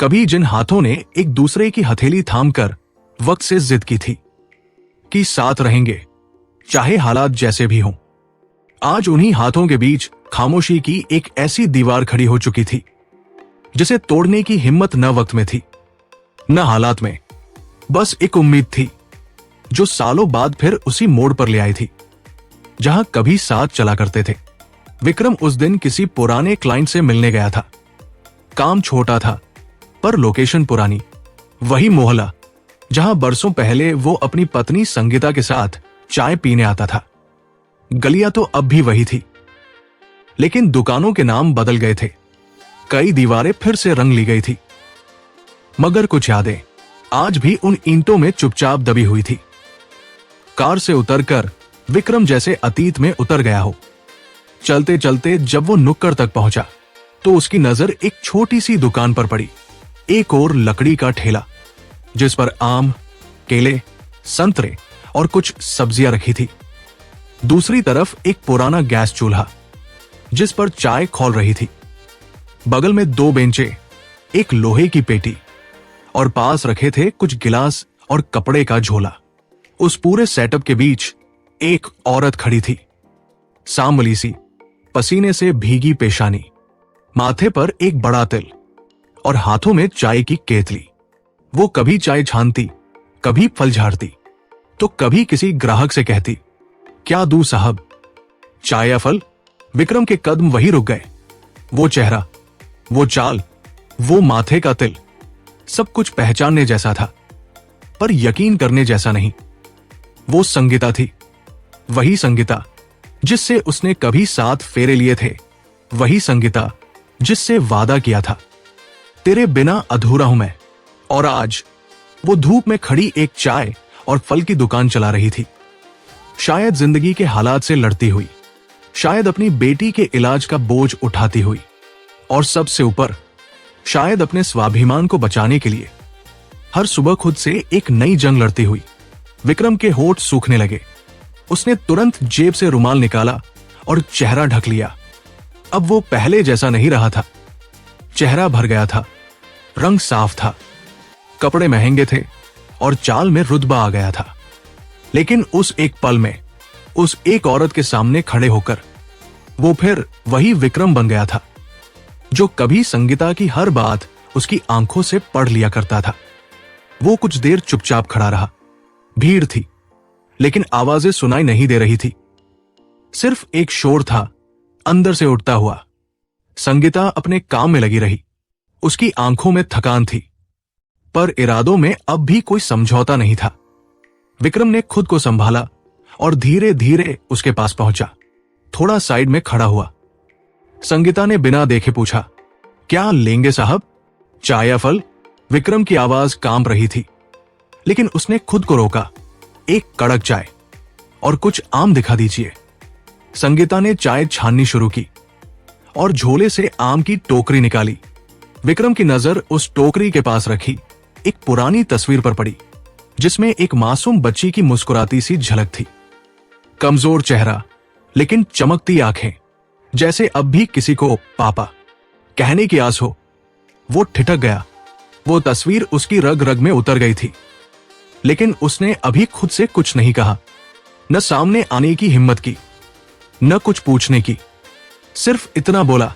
कभी जिन हाथों ने एक दूसरे की हथेली थामकर वक्त से जिद की थी कि साथ रहेंगे चाहे हालात जैसे भी हों, आज उन्हीं हाथों के बीच खामोशी की एक ऐसी दीवार खड़ी हो चुकी थी जिसे तोड़ने की हिम्मत न वक्त में थी न हालात में। बस एक उम्मीद थी जो सालों बाद फिर उसी मोड़ पर ले आई थी जहां कभी साथ चला करते थे। विक्रम उस दिन किसी पुराने क्लाइंट से मिलने गया था। काम छोटा था पर लोकेशन पुरानी, वही मोहल्ला जहां बरसों पहले वो अपनी पत्नी संगीता के साथ चाय पीने आता था। गलियां तो अब भी वही थी, लेकिन दुकानों के नाम बदल गए थे, कई दीवारें फिर से रंग ली गई थी, मगर कुछ यादें आज भी उन ईंटों में चुपचाप दबी हुई थी। कार से उतरकर विक्रम जैसे अतीत में उतर गया हो। चलते चलते जब वो नुक्कड़ तक पहुंचा तो उसकी नजर एक छोटी सी दुकान पर पड़ी। एक और लकड़ी का ठेला जिस पर आम, केले, संतरे और कुछ सब्जियां रखी थी। दूसरी तरफ एक पुराना गैस चूल्हा जिस पर चाय खौल रही थी। बगल में 2 बेंचें, एक लोहे की पेटी और पास रखे थे कुछ गिलास और कपड़े का झोला। उस पूरे सेटअप के बीच एक औरत खड़ी थी, सांवली सी, पसीने से भीगी पेशानी, माथे पर एक बड़ा तिल और हाथों में चाय की केतली। वो कभी चाय छानती, कभी फल झाड़ती, तो कभी किसी ग्राहक से कहती, क्या दूं साहब, चाय या फल? विक्रम के कदम वही रुक गए। वो चेहरा, वो चाल, वो माथे का तिल, सब कुछ पहचानने जैसा था, पर यकीन करने जैसा नहीं। वो संगीता थी, वही संगीता जिससे उसने कभी 7 फेरे लिए थे, वही संगीता जिससे वादा किया था, तेरे बिना अधूरा हूं मैं। और आज वो धूप में खड़ी एक चाय और फल की दुकान चला रही थी। शायद जिंदगी के हालात से लड़ती हुई, शायद अपनी बेटी के इलाज का बोझ उठाती हुई, और सबसे ऊपर शायद अपने स्वाभिमान को बचाने के लिए हर सुबह खुद से एक नई जंग लड़ती हुई। विक्रम के होंठ सूखने लगे। उसने तुरंत जेब से रुमाल निकाला और चेहरा ढक लिया। अब वो पहले जैसा नहीं रहा था। चेहरा भर गया था, रंग साफ था, कपड़े महंगे थे और चाल में रुतबा आ गया था। लेकिन उस एक पल में, उस एक औरत के सामने खड़े होकर वो फिर वही विक्रम बन गया था जो कभी संगीता की हर बात उसकी आंखों से पढ़ लिया करता था। वो कुछ देर चुपचाप खड़ा रहा। भीड़ थी, लेकिन आवाजें सुनाई नहीं दे रही थी। सिर्फ एक शोर था अंदर से उठता हुआ। संगीता अपने काम में लगी रही। उसकी आंखों में थकान थी, पर इरादों में अब भी कोई समझौता नहीं था। विक्रम ने खुद को संभाला और धीरे धीरे उसके पास पहुंचा। थोड़ा साइड में खड़ा हुआ। संगीता ने बिना देखे पूछा, क्या लेंगे साहब, चाय या फल? विक्रम की आवाज कांप रही थी, लेकिन उसने खुद को रोका। एक कड़क चाय और कुछ आम दिखा दीजिए। संगीता ने चाय छाननी शुरू की और झोले से आम की टोकरी निकाली। विक्रम की नजर उस टोकरी के पास रखी एक पुरानी तस्वीर पर पड़ी जिसमें एक मासूम बच्ची की मुस्कुराती सी झलक थी। कमजोर चेहरा, लेकिन चमकती आंखें, जैसे अब भी किसी को पापा कहने की आस हो। वो ठिठक गया। वो तस्वीर उसकी रग रग में उतर गई थी, लेकिन उसने अभी खुद से कुछ नहीं कहा। न सामने आने की हिम्मत की, न कुछ पूछने की। सिर्फ इतना बोला,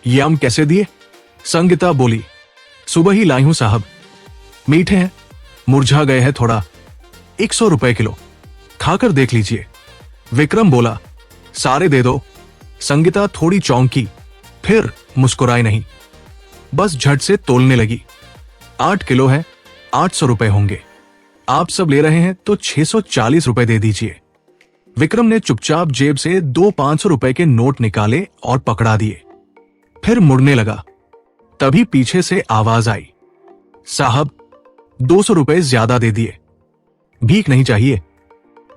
ये आम कैसे दिए? संगीता बोली, सुबह ही लाई हूं साहब, मीठे हैं, मुरझा गए हैं थोड़ा, 100 रुपए किलो, खाकर देख लीजिए। विक्रम बोला, सारे दे दो। संगीता थोड़ी चौंकी, फिर मुस्कुराई नहीं, बस झट से तोलने लगी। 8 किलो है, 800 रुपए होंगे। आप सब ले रहे हैं तो 640 रुपए दे दीजिए। विक्रम ने चुपचाप जेब से 2 500 रुपए के नोट निकाले और पकड़ा दिए। फिर मुड़ने लगा। तभी पीछे से आवाज आई, साहब 200 रुपए ज्यादा दे दिए, भीख नहीं चाहिए।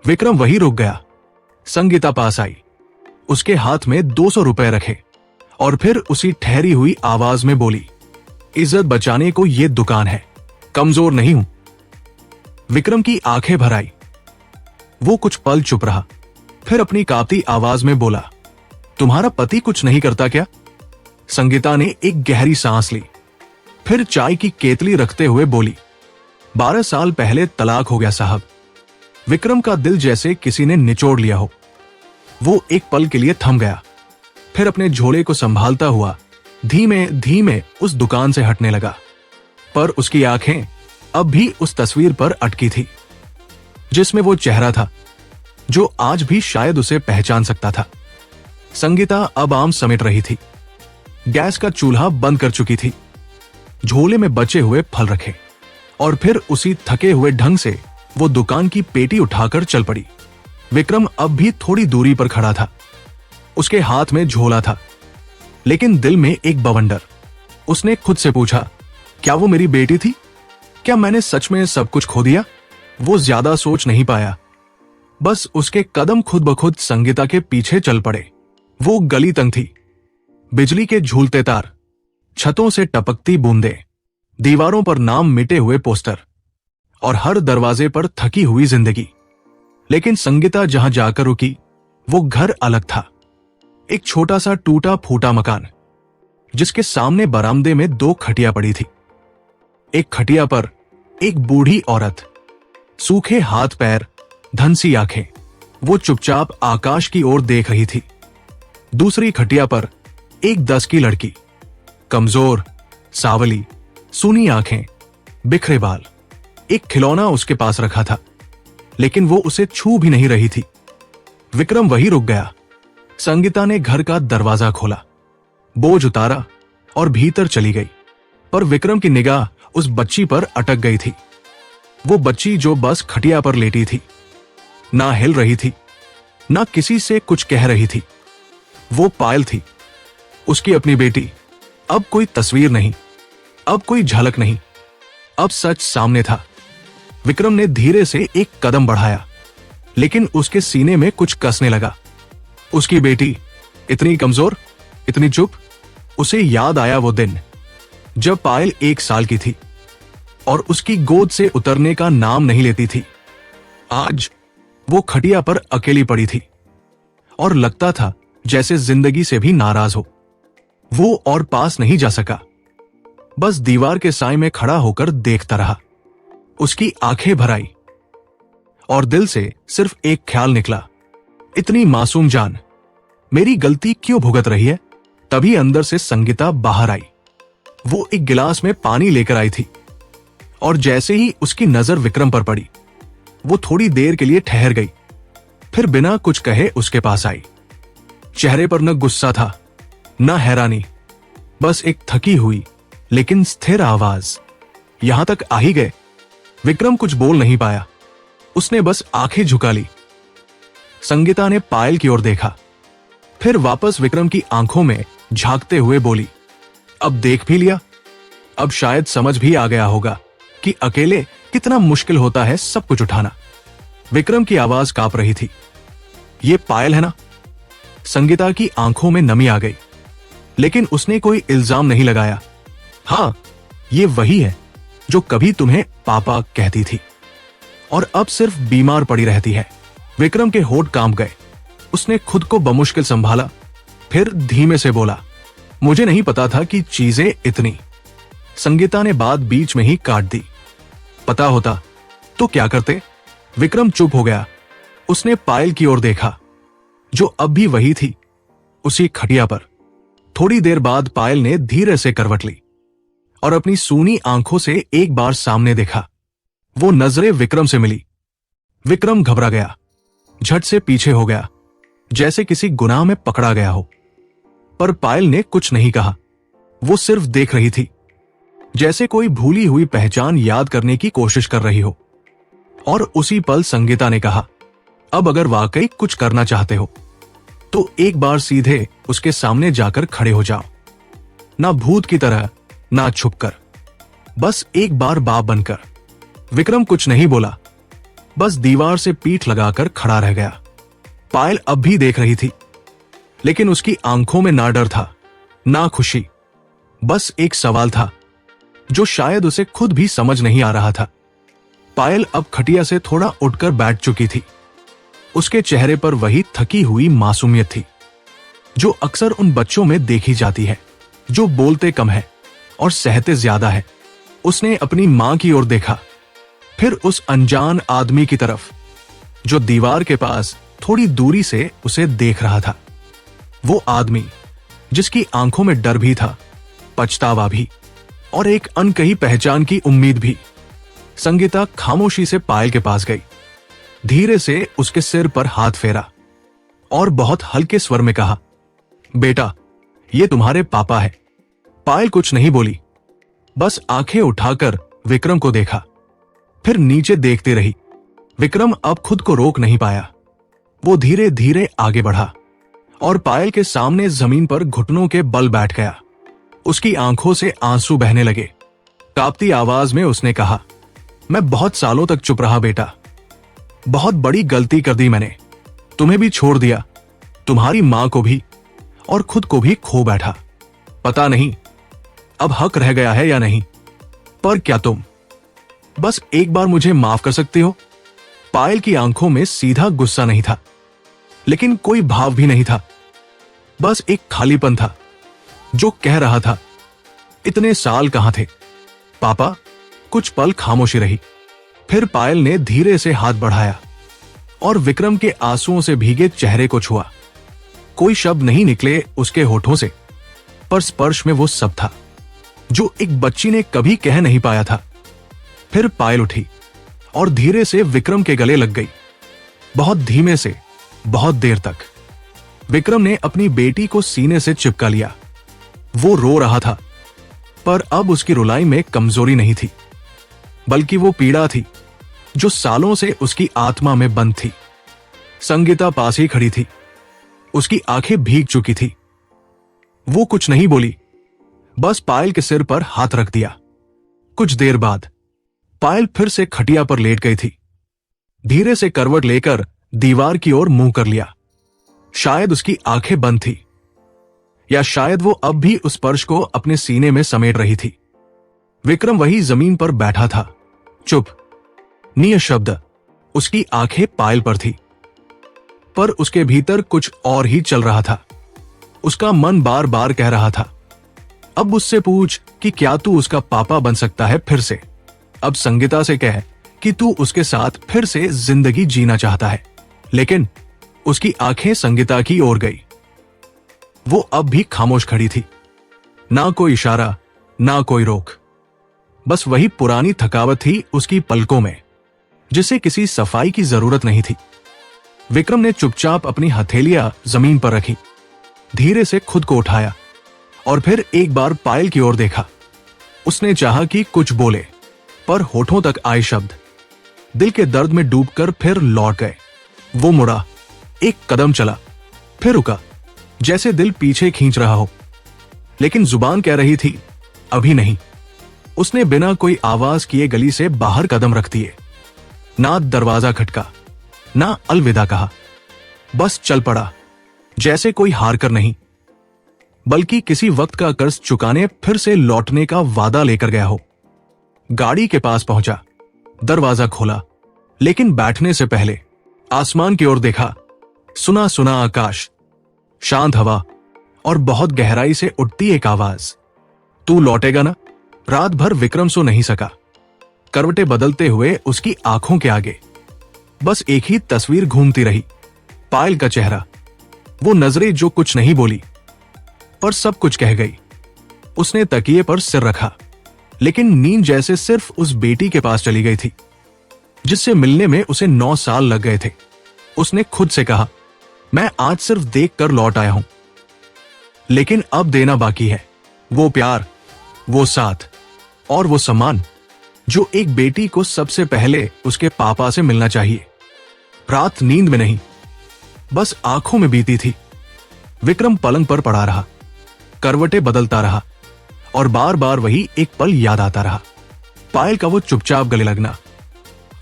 विक्रम वही रुक गया। संगीता पास आई, उसके हाथ में 200 रुपए रखे और फिर उसी ठहरी हुई आवाज में बोली, इज्जत बचाने को ये दुकान है, कमजोर नहीं हूं। विक्रम की आंखें भर आई। वो कुछ पल चुप रहा, फिर अपनी कांपती आवाज में बोला, तुम्हारा पति कुछ नहीं करता क्या? संगीता ने एक गहरी सांस ली, फिर चाय की केतली रखते हुए बोली, 12 साल पहले तलाक हो गया साहब। विक्रम का दिल जैसे किसी ने निचोड़ लिया हो। वो एक पल के लिए थम गया, फिर अपने झोले को संभालता हुआ धीमे धीमे उस दुकान से हटने लगा। पर उसकी आंखें अब भी उस तस्वीर पर अटकी थी, जिसमें वो चेहरा था जो आज भी शायद उसे पहचान सकता था। संगीता अब आम समेट रही थी, गैस का चूल्हा बंद कर चुकी थी, झोले में बचे हुए फल रखे, और फिर उसी थके हुए ढंग से वो दुकान की पेटी उठाकर चल पड़ी। विक्रम अब भी थोड़ी दूरी पर खड़ा था, उसके हाथ में झोला था, लेकिन दिल में एक बवंडर। उसने खुद से पूछा, क्या वो मेरी बेटी थी? क्या मैंने सच में सब कुछ खो दिया? वो ज्यादा सोच नहीं पाया, बस उसके कदम खुद ब खुद संगीता के पीछे चल पड़े। वो गली तंग थी, बिजली के झूलते तार, छतों से टपकती बूंदें, दीवारों पर नाम मिटे हुए पोस्टर, और हर दरवाजे पर थकी हुई जिंदगी। लेकिन संगीता जहां जाकर रुकी वो घर अलग था। एक छोटा सा टूटा फूटा मकान, जिसके सामने बरामदे में 2 खटिया पड़ी थी। एक खटिया पर एक बूढ़ी औरत, सूखे हाथ पैर, धनसी आंखें, वो चुपचाप आकाश की ओर देख रही थी। दूसरी खटिया पर एक 10 की लड़की, कमजोर, सावली, सूनी आंखें, बिखरे बाल। एक खिलौना उसके पास रखा था, लेकिन वो उसे छू भी नहीं रही थी। विक्रम वहीं रुक गया। संगीता ने घर का दरवाजा खोला, बोझ उतारा और भीतर चली गई। पर विक्रम की निगाह उस बच्ची पर अटक गई थी। वो बच्ची जो बस खटिया पर लेटी थी, ना हिल रही थी, ना किसी से कुछ कह रही थी। वो पायल थी, उसकी अपनी बेटी। अब कोई तस्वीर नहीं, अब कोई झलक नहीं, अब सच सामने था। विक्रम ने धीरे से एक कदम बढ़ाया, लेकिन उसके सीने में कुछ कसने लगा। उसकी बेटी, इतनी कमजोर, इतनी चुप। उसे याद आया वो दिन जब पायल 1 साल की थी और उसकी गोद से उतरने का नाम नहीं लेती थी। आज वो खटिया पर अकेली पड़ी थी और लगता था जैसे जिंदगी से भी नाराज हो। वो और पास नहीं जा सका, बस दीवार के साए में खड़ा होकर देखता रहा। उसकी आंखें भर आई और दिल से सिर्फ एक ख्याल निकला, इतनी मासूम जान मेरी गलती क्यों भुगत रही है? तभी अंदर से संगीता बाहर आई। वो एक गिलास में पानी लेकर आई थी, और जैसे ही उसकी नजर विक्रम पर पड़ी, वो थोड़ी देर के लिए ठहर गई, फिर बिना कुछ कहे उसके पास आई। चेहरे पर न गुस्सा था, न हैरानी, बस एक थकी हुई लेकिन स्थिर आवाज। यहां तक आ ही गए। विक्रम कुछ बोल नहीं पाया, उसने बस आंखें झुका ली। संगीता ने पायल की ओर देखा, फिर वापस विक्रम की आंखों में झांकते हुए बोली, अब देख भी लिया, अब शायद समझ भी आ गया होगा कि अकेले कितना मुश्किल होता है सब कुछ उठाना। विक्रम की आवाज कांप रही थी, ये पायल है ना? संगीता की आंखों में नमी आ गई, लेकिन उसने कोई इल्जाम नहीं लगाया। हाँ, ये वही है जो कभी तुम्हें पापा कहती थी और अब सिर्फ बीमार पड़ी रहती है। विक्रम के होठ कांप गए। उसने खुद को बमुश्किल संभाला, फिर धीमे से बोला, मुझे नहीं पता था कि चीजें इतनी। संगीता ने बात बीच में ही काट दी, पता होता तो क्या करते? विक्रम चुप हो गया। उसने पायल की ओर देखा, जो अब भी वही थी, उसी खटिया पर। थोड़ी देर बाद पायल ने धीरे से करवट ली और अपनी सूनी आंखों से एक बार सामने देखा। वो नजरें विक्रम से मिली। विक्रम घबरा गया, झट से पीछे हो गया, जैसे किसी गुनाह में पकड़ा गया हो। पर पायल ने कुछ नहीं कहा, वो सिर्फ देख रही थी, जैसे कोई भूली हुई पहचान याद करने की कोशिश कर रही हो। और उसी पल संगीता ने कहा, अब अगर वाकई कुछ करना चाहते हो तो एक बार सीधे उसके सामने जाकर खड़े हो जाओ, ना भूत की तरह, ना छुपकर, बस एक बार बाप बनकर। विक्रम कुछ नहीं बोला, बस दीवार से पीठ लगाकर खड़ा रह गया। पायल अब भी देख रही थी, लेकिन उसकी आंखों में ना डर था, ना खुशी, बस एक सवाल था जो शायद उसे खुद भी समझ नहीं आ रहा था। पायल अब खटिया से थोड़ा उठकर बैठ चुकी थी। उसके चेहरे पर वही थकी हुई मासूमियत थी जो अक्सर उन बच्चों में देखी जाती है जो बोलते कम है और सहते ज्यादा है। उसने अपनी मां की ओर देखा, फिर उस अनजान आदमी की तरफ जो दीवार के पास थोड़ी दूरी से उसे देख रहा था। वो आदमी जिसकी आंखों में डर भी था, पछतावा भी और एक अनकही पहचान की उम्मीद भी। संगीता खामोशी से पायल के पास गई, धीरे से उसके सिर पर हाथ फेरा और बहुत हल्के स्वर में कहा, बेटा, ये तुम्हारे पापा है। पायल कुछ नहीं बोली, बस आंखें उठाकर विक्रम को देखा, फिर नीचे देखती रही। विक्रम अब खुद को रोक नहीं पाया। वो धीरे धीरे आगे बढ़ा और पायल के सामने जमीन पर घुटनों के बल बैठ गया। उसकी आंखों से आंसू बहने लगे। कांपती आवाज में उसने कहा, मैं बहुत सालों तक चुप रहा बेटा। बहुत बड़ी गलती कर दी मैंने। तुम्हें भी छोड़ दिया, तुम्हारी मां को भी, और खुद को भी खो बैठा। पता नहीं अब हक रह गया है या नहीं, पर क्या तुम बस एक बार मुझे माफ कर सकते हो? पायल की आंखों में सीधा गुस्सा नहीं था, लेकिन कोई भाव भी नहीं था। बस एक खालीपन था जो कह रहा था, इतने साल कहां थे पापा? कुछ पल खामोशी रही, फिर पायल ने धीरे से हाथ बढ़ाया और विक्रम के आंसुओं से भीगे चेहरे को छुआ। कोई शब्द नहीं निकले उसके होठों से, पर स्पर्श में वो सब था जो एक बच्ची ने कभी कह नहीं पाया था। फिर पायल उठी और धीरे से विक्रम के गले लग गई, बहुत धीमे से, बहुत देर तक। विक्रम ने अपनी बेटी को सीने से चिपका लिया। वो रो रहा था, पर अब उसकी रुलाई में कमजोरी नहीं थी, बल्कि वो पीड़ा थी जो सालों से उसकी आत्मा में बंद थी। संगीता पास ही खड़ी थी, उसकी आंखें भीग चुकी थी। वो कुछ नहीं बोली, बस पायल के सिर पर हाथ रख दिया। कुछ देर बाद पायल फिर से खटिया पर लेट गई थी। धीरे से करवट लेकर दीवार की ओर मुंह कर लिया। शायद उसकी आंखें बंद थी, या शायद वो अब भी उस स्पर्श को अपने सीने में समेट रही थी। विक्रम वही जमीन पर बैठा था, चुप, निःशब्द। उसकी आंखें पायल पर थी, पर उसके भीतर कुछ और ही चल रहा था। उसका मन बार बार कह रहा था, अब उससे पूछ कि क्या तू उसका पापा बन सकता है फिर से। अब संगीता से कह कि तू उसके साथ फिर से जिंदगी जीना चाहता है। लेकिन उसकी आंखें संगीता की ओर गई। वो अब भी खामोश खड़ी थी, ना कोई इशारा, ना कोई रोक। बस वही पुरानी थकावट थी उसकी पलकों में, जिसे किसी सफाई की जरूरत नहीं थी। विक्रम ने चुपचाप अपनी हथेलियां जमीन पर रखी, धीरे से खुद को उठाया और फिर एक बार पायल की ओर देखा। उसने चाहा कि कुछ बोले, पर होठों तक आए शब्द दिल के दर्द में डूबकर फिर लौट गए। वो मुड़ा, एक कदम चला, फिर रुका, जैसे दिल पीछे खींच रहा हो, लेकिन जुबान कह रही थी, अभी नहीं। उसने बिना कोई आवाज किए गली से बाहर कदम रख दिए। ना दरवाजा खटका, ना अलविदा कहा, बस चल पड़ा, जैसे कोई हार कर नहीं, बल्कि किसी वक्त का कर्ज चुकाने फिर से लौटने का वादा लेकर गया हो। गाड़ी के पास पहुंचा, दरवाजा खोला, लेकिन बैठने से पहले आसमान की ओर देखा। सुना सुना आकाश, शांत हवा और बहुत गहराई से उठती एक आवाज, तू लौटेगा ना? रात भर विक्रम सो नहीं सका। करवटें बदलते हुए उसकी आंखों के आगे बस एक ही तस्वीर घूमती रही, पायल का चेहरा। वो नजरें जो कुछ नहीं बोली, पर सब कुछ कह गई। उसने तकिए पर सिर रखा, लेकिन नींद जैसे सिर्फ उस बेटी के पास चली गई थी जिससे मिलने में उसे 9 साल लग गए थे। उसने खुद से कहा, मैं आज सिर्फ देख कर लौट आया हूं, लेकिन अब देना बाकी है। वो प्यार, वो साथ और वो सम्मान जो एक बेटी को सबसे पहले उसके पापा से मिलना चाहिए। रात नींद में नहीं, बस आंखों में बीती थी। विक्रम पलंग पर पड़ा रहा, करवटें बदलता रहा और बार बार वही एक पल याद आता रहा। पायल का वो चुपचाप गले लगना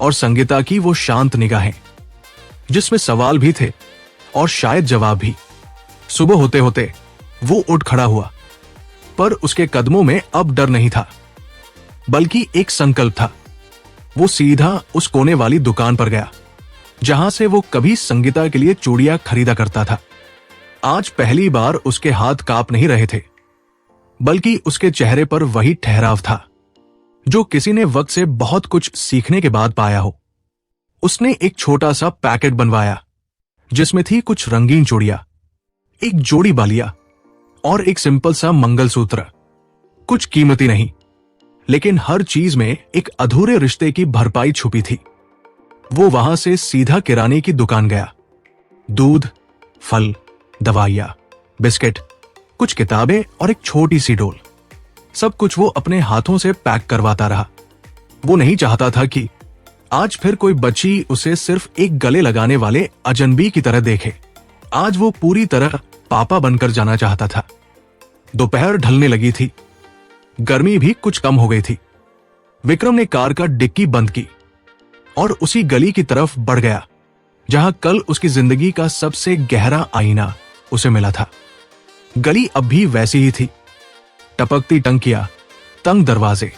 और संगीता की वो शांत निगाहें, जिसमें सवाल भी थे और शायद जवाब भी। सुबह होते होते वो उठ खड़ा हुआ, पर उसके कदमों में अब डर नहीं था, बल्कि एक संकल्प था। वो सीधा उस कोने वाली दुकान पर गया जहां से वो कभी संगीता के लिए चूड़ियां खरीदा करता था। आज पहली बार उसके हाथ कांप नहीं रहे थे, बल्कि उसके चेहरे पर वही ठहराव था जो किसी ने वक्त से बहुत कुछ सीखने के बाद पाया हो। उसने एक छोटा सा पैकेट बनवाया जिसमें थी कुछ रंगीन चूड़ियां, एक जोड़ी बालियां और एक सिंपल सा मंगलसूत्र। कुछ कीमती नहीं, लेकिन हर चीज में एक अधूरे रिश्ते की भरपाई छुपी थी। वो वहां से सीधा किराने की दुकान गया। दूध, फल, दवाइयां, बिस्किट, कुछ किताबें और एक छोटी सी डोल, सब कुछ वो अपने हाथों से पैक करवाता रहा। वो नहीं चाहता था कि आज फिर कोई बच्ची उसे सिर्फ एक गले लगाने वाले अजनबी की तरह देखे। आज वो पूरी तरह पापा बनकर जाना चाहता था। दोपहर ढलने लगी थी, गर्मी भी कुछ कम हो गई थी। विक्रम ने कार का डिक्की बंद की और उसी गली की तरफ बढ़ गया जहां कल उसकी जिंदगी का सबसे गहरा आईना उसे मिला था। गली अब भी वैसी ही थी, टपकती टंकियां, तंग दरवाजे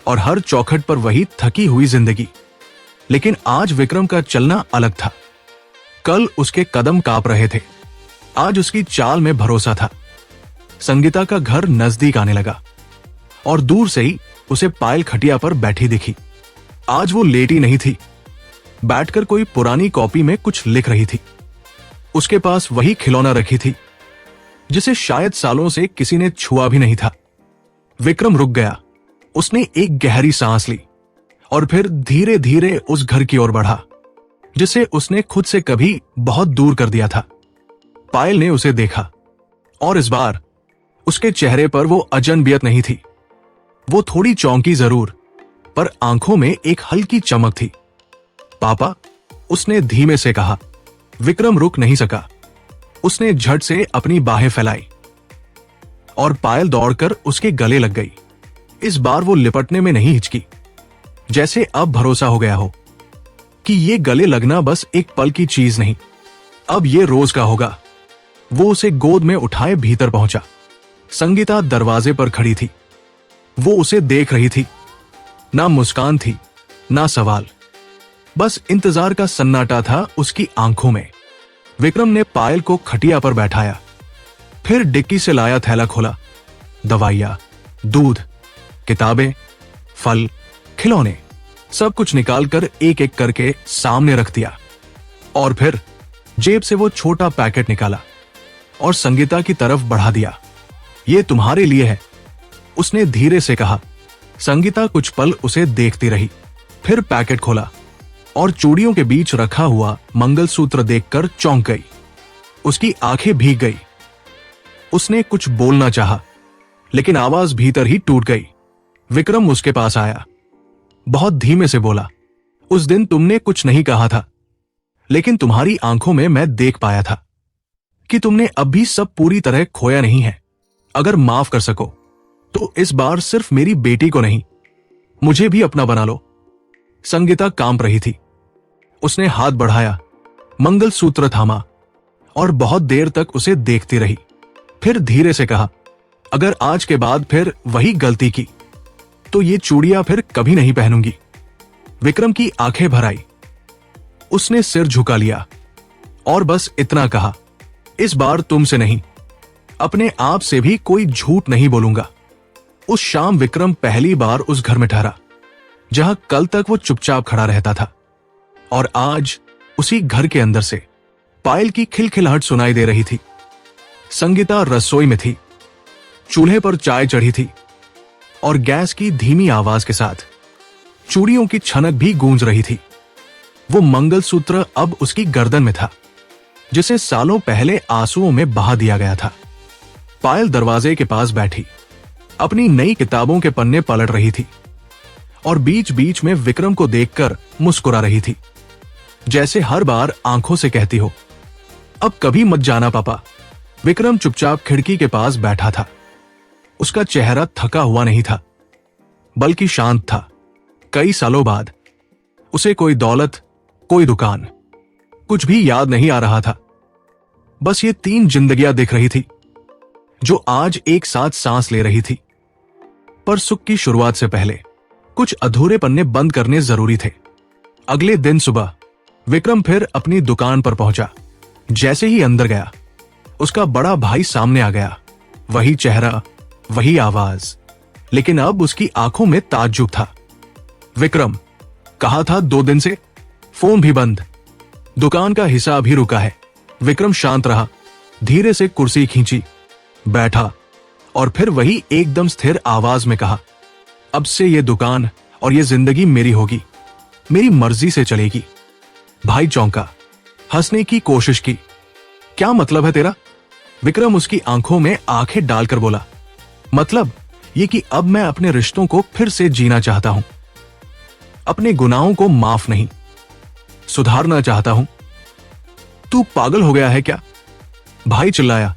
और हर चौखट पर वही थकी हुई जिंदगी। लेकिन आज विक्रम का चलना अलग था। कल उसके कदम कांप रहे थे, आज उसकी चाल में भरोसा था। संगीता का घर नजदीक आने लगा और दूर से ही उसे पायल खटिया पर बैठी दिखी। आज वो लेटी नहीं थी, बैठकर कोई पुरानी कॉपी में कुछ लिख रही थी। उसके पास वही खिलौना रखी थी जिसे शायद सालों से किसी ने छुआ भी नहीं था। विक्रम रुक गया। उसने एक गहरी सांस ली और फिर धीरे धीरे उस घर की ओर बढ़ा जिसे उसने खुद से कभी बहुत दूर कर दिया था। पायल ने उसे देखा और इस बार उसके चेहरे पर वो अजनबियत नहीं थी। वो थोड़ी चौंकी जरूर, पर आंखों में एक हल्की चमक थी। पापा, उसने धीमे से कहा। विक्रम रुक नहीं सका। उसने झट से अपनी बाहें फैलाई और पायल दौड़कर उसके गले लग गई। इस बार वो लिपटने में नहीं हिचकी, जैसे अब भरोसा हो गया हो कि ये गले लगना बस एक पल की चीज नहीं, अब ये रोज का होगा। वो उसे गोद में उठाए भीतर पहुंचा। संगीता दरवाजे पर खड़ी थी। वो उसे देख रही थी। ना मुस्कान थी, ना सवाल, बस इंतजार का सन्नाटा था उसकी आंखों में। विक्रम ने पायल को खटिया पर बैठाया, फिर डिक्की से लाया थैला खोला। दवाइयां, दूध, किताबें, फल, खिलौने, सब कुछ निकालकर एक एक करके सामने रख दिया। और फिर जेब से वो छोटा पैकेट निकाला और संगीता की तरफ बढ़ा दिया। ये तुम्हारे लिए है, उसने धीरे से कहा। संगीता कुछ पल उसे देखती रही, फिर पैकेट खोला और चूड़ियों के बीच रखा हुआ मंगलसूत्र देखकर चौंक गई। उसकी आंखें भीग गई। उसने कुछ बोलना चाहा, लेकिन आवाज भीतर ही टूट गई। विक्रम उसके पास आया, बहुत धीमे से बोला, उस दिन तुमने कुछ नहीं कहा था, लेकिन तुम्हारी आंखों में मैं देख पाया था कि तुमने अब भी सब पूरी तरह खोया नहीं है। अगर माफ कर सको तो इस बार सिर्फ मेरी बेटी को नहीं, मुझे भी अपना बना लो। संगीता कांप रही थी। उसने हाथ बढ़ाया, मंगलसूत्र थामा और बहुत देर तक उसे देखती रही। फिर धीरे से कहा, अगर आज के बाद फिर वही गलती की तो ये चूड़ियां फिर कभी नहीं पहनूंगी। विक्रम की आंखें भर आई। उसने सिर झुका लिया और बस इतना कहा, इस बार तुमसे नहीं, अपने आप से भी कोई झूठ नहीं बोलूंगा। उस शाम विक्रम पहली बार उस घर में ठहरा जहां कल तक वो चुपचाप खड़ा रहता था, और आज उसी घर के अंदर से पायल की खिलखिलाहट सुनाई दे रही थी। संगीता रसोई में थी, चूल्हे पर चाय चढ़ी थी और गैस की धीमी आवाज के साथ चूड़ियों की छनक भी गूंज रही थी। वो मंगलसूत्र अब उसकी गर्दन में था, जिसे सालों पहले आंसुओं में बहा दिया गया था। पायल दरवाजे के पास बैठी अपनी नई किताबों के पन्ने पलट रही थी और बीच बीच में विक्रम को देखकर मुस्कुरा रही थी, जैसे हर बार आंखों से कहती हो, अब कभी मत जाना पापा। विक्रम चुपचाप खिड़की के पास बैठा था। उसका चेहरा थका हुआ नहीं था, बल्कि शांत था। कई सालों बाद उसे कोई दौलत, कोई दुकान, कुछ भी याद नहीं आ रहा था। बस ये 3 जिंदगियां दिख रही थी जो आज एक साथ सांस ले रही थी। पर सुख की शुरुआत से पहले कुछ अधूरे पन्ने बंद करने जरूरी थे। अगले दिन सुबह विक्रम फिर अपनी दुकान पर पहुंचा। जैसे ही अंदर गया, उसका बड़ा भाई सामने आ गया। वही चेहरा, वही आवाज, लेकिन अब उसकी आंखों में ताज्जुब था। विक्रम, कहा था 2 दिन से, फोन भी बंद, दुकान का हिसाब भी रुका है। विक्रम शांत रहा, धीरे से कुर्सी खींची, बैठा और फिर वही एकदम स्थिर आवाज में कहा, अब से ये दुकान और ये जिंदगी मेरी होगी, मेरी मर्जी से चलेगी। भाई चौंका, हंसने की कोशिश की। क्या मतलब है तेरा? विक्रम उसकी आंखों में आंखें डालकर बोला, मतलब ये कि अब मैं अपने रिश्तों को फिर से जीना चाहता हूं, अपने गुनाहों को माफ नहीं, सुधारना चाहता हूं। तू पागल हो गया है क्या? भाई चिल्लाया,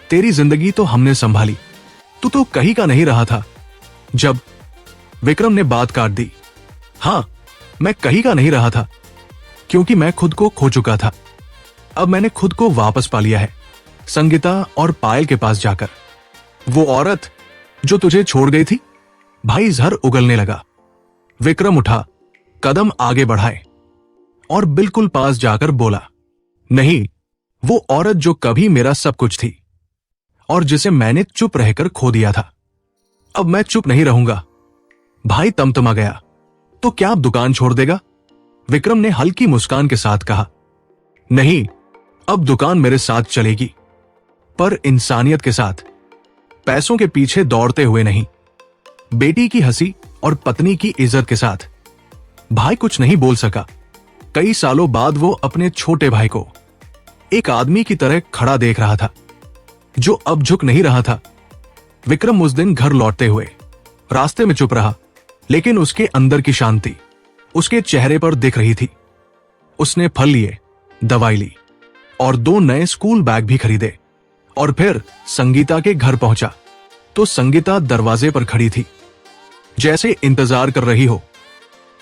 तेरी जिंदगी तो हमने संभाली, तू तो कहीं का नहीं रहा था जब। विक्रम ने बात काट दी, हां, मैं कहीं का नहीं रहा था, क्योंकि मैं खुद को खो चुका था। अब मैंने खुद को वापस पा लिया है, संगीता और पायल के पास जाकर। वो औरत जो तुझे छोड़ गई थी। भाई जहर उगलने लगा। विक्रम उठा, कदम आगे बढ़ाए और बिल्कुल पास जाकर बोला, नहीं, वो औरत जो कभी मेरा सब कुछ थी और जिसे मैंने चुप रहकर खो दिया था। अब मैं चुप नहीं रहूंगा। भाई तमतमा गया, तो क्या अब दुकान छोड़ देगा? विक्रम ने हल्की मुस्कान के साथ कहा, नहीं, अब दुकान मेरे साथ चलेगी, पर इंसानियत के साथ, पैसों के पीछे दौड़ते हुए नहीं, बेटी की हंसी और पत्नी की इज्जत के साथ। भाई कुछ नहीं बोल सका। कई सालों बाद वो अपने छोटे भाई को एक आदमी की तरह खड़ा देख रहा था, जो अब झुक नहीं रहा था। विक्रम उस दिन घर लौटते हुए रास्ते में चुप रहा, लेकिन उसके अंदर की शांति उसके चेहरे पर दिख रही थी। उसने फल लिए, दवाई ली और 2 नए स्कूल बैग भी खरीदे और फिर संगीता के घर पहुंचा तो संगीता दरवाजे पर खड़ी थी, जैसे इंतजार कर रही हो।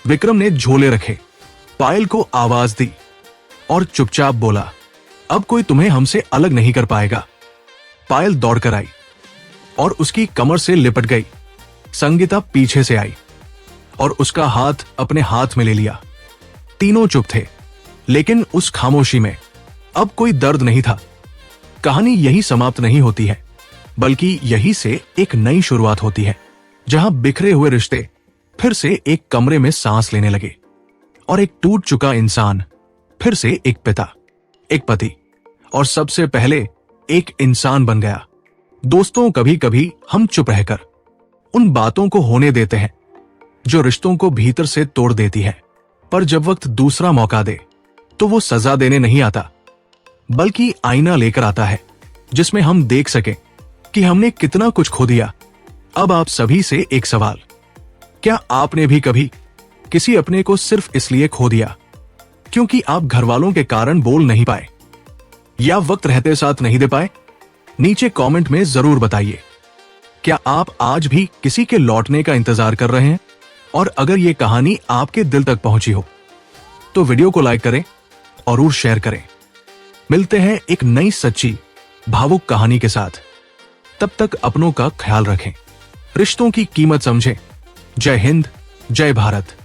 विक्रम ने झोले रखे, पायल को आवाज दी और चुपचाप बोला, अब कोई तुम्हें हमसे अलग नहीं कर पाएगा। पायल दौड़कर आई और उसकी कमर से लिपट गई। संगीता पीछे से आई और उसका हाथ अपने हाथ में ले लिया। तीनों चुप थे, लेकिन उस खामोशी में अब कोई दर्द नहीं था। कहानी यही समाप्त नहीं होती है, बल्कि यही से एक नई शुरुआत होती है, जहां बिखरे हुए रिश्ते फिर से एक कमरे में सांस लेने लगे और एक टूट चुका इंसान फिर से एक पिता, एक पति और सबसे पहले एक इंसान बन गया। दोस्तों, कभी कभी हम चुप रहकर उन बातों को होने देते हैं जो रिश्तों को भीतर से तोड़ देती है, पर जब वक्त दूसरा मौका दे तो वो सजा देने नहीं आता, बल्कि आईना लेकर आता है, जिसमें हम देख सके कि हमने कितना कुछ खो दिया। अब आप सभी से एक सवाल, क्या आपने भी कभी किसी अपने को सिर्फ इसलिए खो दिया क्योंकि आप घर वालों के कारण बोल नहीं पाए या वक्त रहते साथ नहीं दे पाए? नीचे कमेंट में जरूर बताइए। क्या आप आज भी किसी के लौटने का इंतजार कर रहे हैं? और अगर ये कहानी आपके दिल तक पहुंची हो तो वीडियो को लाइक करें और शेयर करें। मिलते हैं एक नई सच्ची भावुक कहानी के साथ। तब तक अपनों का ख्याल रखें, रिश्तों की कीमत समझें। जय हिंद, जय भारत।